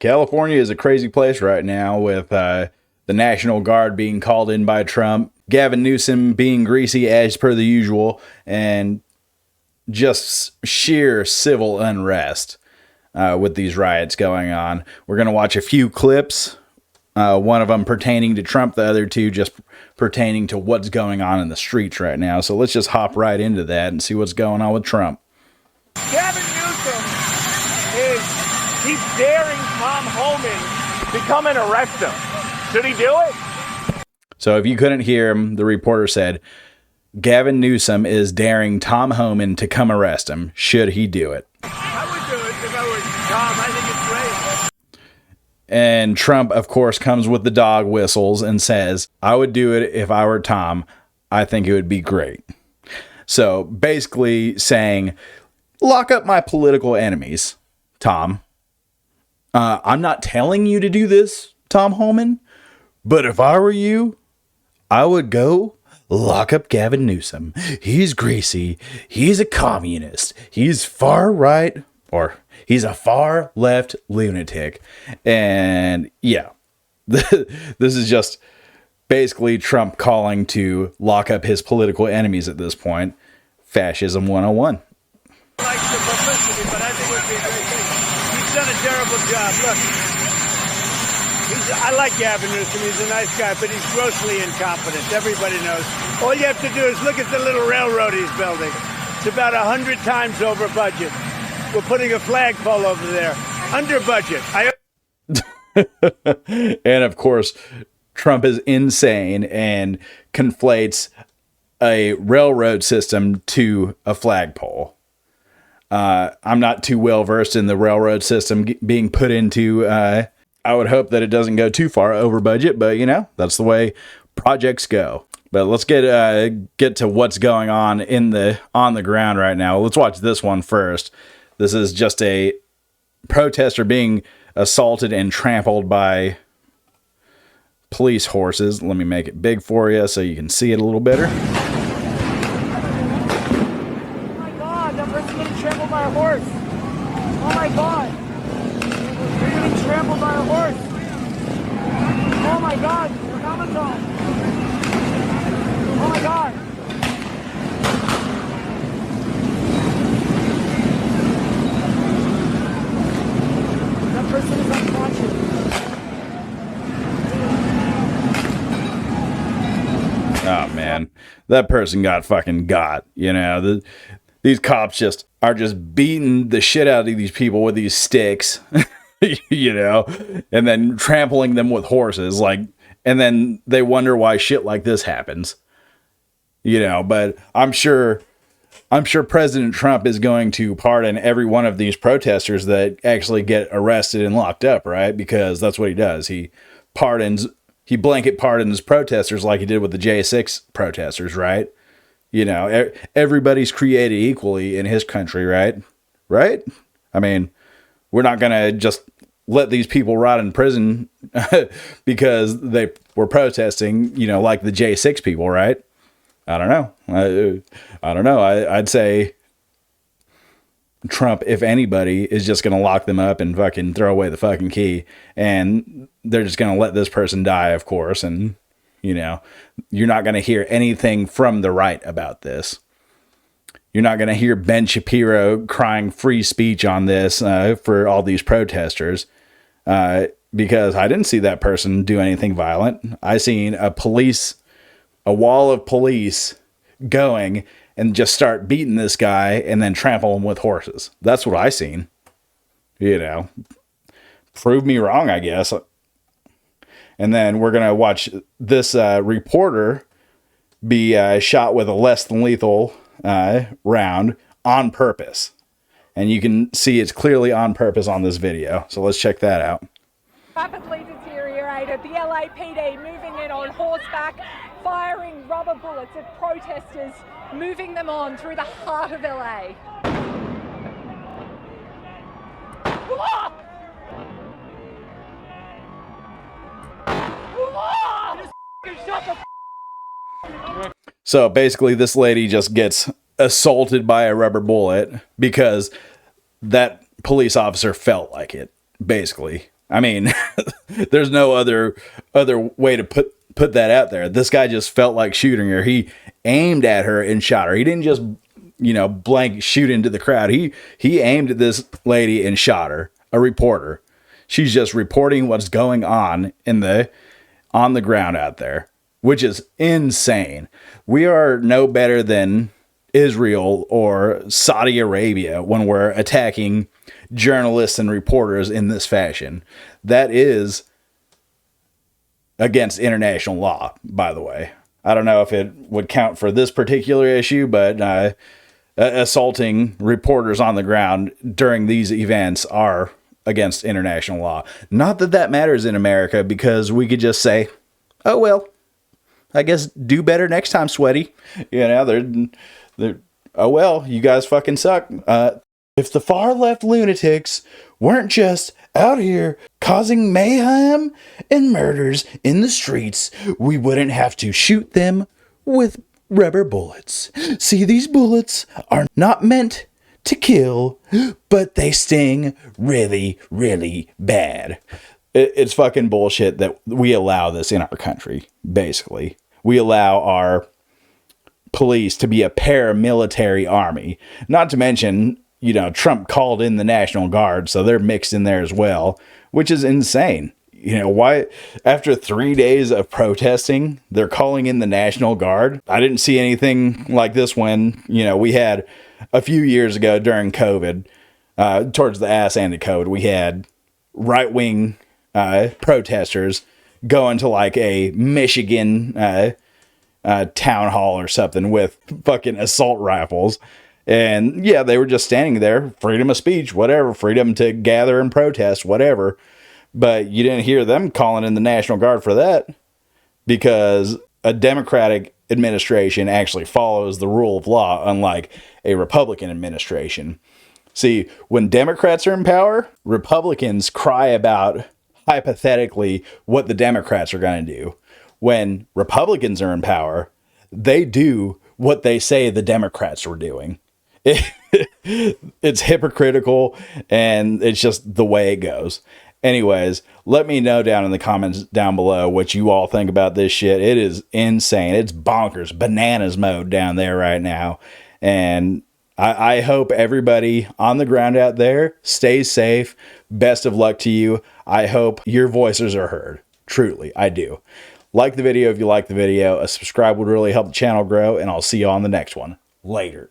California is a crazy place right now with the National Guard being called in by Trump, Gavin Newsom being greasy as per the usual, and just sheer civil unrest with these riots going on. We're going to watch a few clips, one of them pertaining to Trump, the other two just pertaining to what's going on in the streets right now. So let's just hop right into that and see what's going on with Trump. Gavin Newsom he's daring Tom Homan to come and arrest him. Should he do it? So if you couldn't hear him, the reporter said, Gavin Newsom is daring Tom Homan to come arrest him. Should he do it? I would do it if I was Tom. I think it's great. And Trump, of course, comes with the dog whistles and says, I would do it if I were Tom. I think it would be great. So basically saying, lock up my political enemies, Tom. I'm not telling you to do this, Tom Homan, but if I were you, I would go lock up Gavin Newsom. He's greasy. He's a communist. He's far right, or he's a far left lunatic. And yeah, this is just basically Trump calling to lock up his political enemies at this point. Fascism 101. I like the publicity, but I think it would be a great thing. He's done a terrible job. Look, I like Gavin Newsom. He's a nice guy, but he's grossly incompetent. Everybody knows. All you have to do is look at the little railroad he's building. It's about 100 times over budget. We're putting a flagpole over there. Under budget. And of course, Trump is insane and conflates a railroad system to a flagpole. I'm not too well versed in the railroad system being put into. I would hope that it doesn't go too far over budget, but you know, that's the way projects go. But let's get to what's going on on the ground right now. Let's watch this one first. This is just a protester being assaulted and trampled by police horses. Let me make it big for you so you can see it a little better. By a horse. Oh my God. You're getting trampled by a horse. Oh my God. Ramadan. Oh my God. That person is unconscious. Oh man, that person got fucking got. You know, these cops are just beating the shit out of these people with these sticks, you know, and then trampling them with horses, and then they wonder why shit like this happens, you know. But I'm sure President Trump is going to pardon every one of these protesters that actually get arrested and locked up, right? Because that's what he does. He blanket pardons protesters like he did with the J6 protesters, right? You know, everybody's created equally in his country, right? Right? I mean, we're not going to just let these people rot in prison because they were protesting, you know, like the J6 people, right? I don't know. I don't know. I'd say Trump, if anybody, is just going to lock them up and fucking throw away the fucking key. And they're just going to let this person die, of course, and you know, you're not going to hear anything from the right about this. You're not going to hear Ben Shapiro crying free speech on this for all these protesters because I didn't see that person do anything violent. I seen a wall of police going and just start beating this guy and then trample him with horses. That's what I seen. You know, prove me wrong, I guess. And then we're going to watch this reporter be shot with a less than lethal round on purpose. And you can see it's clearly on purpose on this video. So let's check that out. Rapidly deteriorated. The LAPD moving in on horseback, firing rubber bullets at protesters, moving them on through the heart of LA. So basically this lady just gets assaulted by a rubber bullet because that police officer felt like it, basically. I mean, there's no other way to put that out there. This guy just felt like shooting her. He aimed at her and shot her. He didn't just, blank shoot into the crowd. He aimed at this lady and shot her. A reporter. She's just reporting what's going on on the ground out there, which is insane. We are no better than Israel or Saudi Arabia when we're attacking journalists and reporters in this fashion. That is against international law, by the way. I don't know if it would count for this particular issue, but assaulting reporters on the ground during these events are against international law. Not that that matters in America, because we could just say, oh, well, I guess do better next time, sweaty. Oh, well, you guys fucking suck. If the far left lunatics weren't just out here causing mayhem and murders in the streets, we wouldn't have to shoot them with rubber bullets. See, these bullets are not meant to kill, but they sting really, really bad. It's fucking bullshit that we allow this in our country, basically. We allow our police to be a paramilitary army. Not to mention, Trump called in the National Guard, so they're mixed in there as well, which is insane. Why, after 3 days of protesting, they're calling in the National Guard? I didn't see anything like this when, we had a few years ago during COVID, towards the ass end of COVID, we had right-wing protesters going to like a Michigan town hall or something with fucking assault rifles. And yeah, they were just standing there, freedom of speech, whatever, freedom to gather and protest, whatever. But you didn't hear them calling in the National Guard for that, because a Democratic administration actually follows the rule of law, unlike a Republican administration. See, when Democrats are in power, Republicans cry about hypothetically what the Democrats are going to do. When Republicans are in power, they do what they say the Democrats were doing. It's hypocritical, and it's just the way it goes. Anyways, let me know down in the comments down below what you all think about this shit. It is insane. It's bonkers, bananas mode down there right now. And I hope everybody on the ground out there stays safe. Best of luck to you. I hope your voices are heard. Truly, I do. Like the video if you like the video. A subscribe would really help the channel grow, and I'll see you on the next one. Later.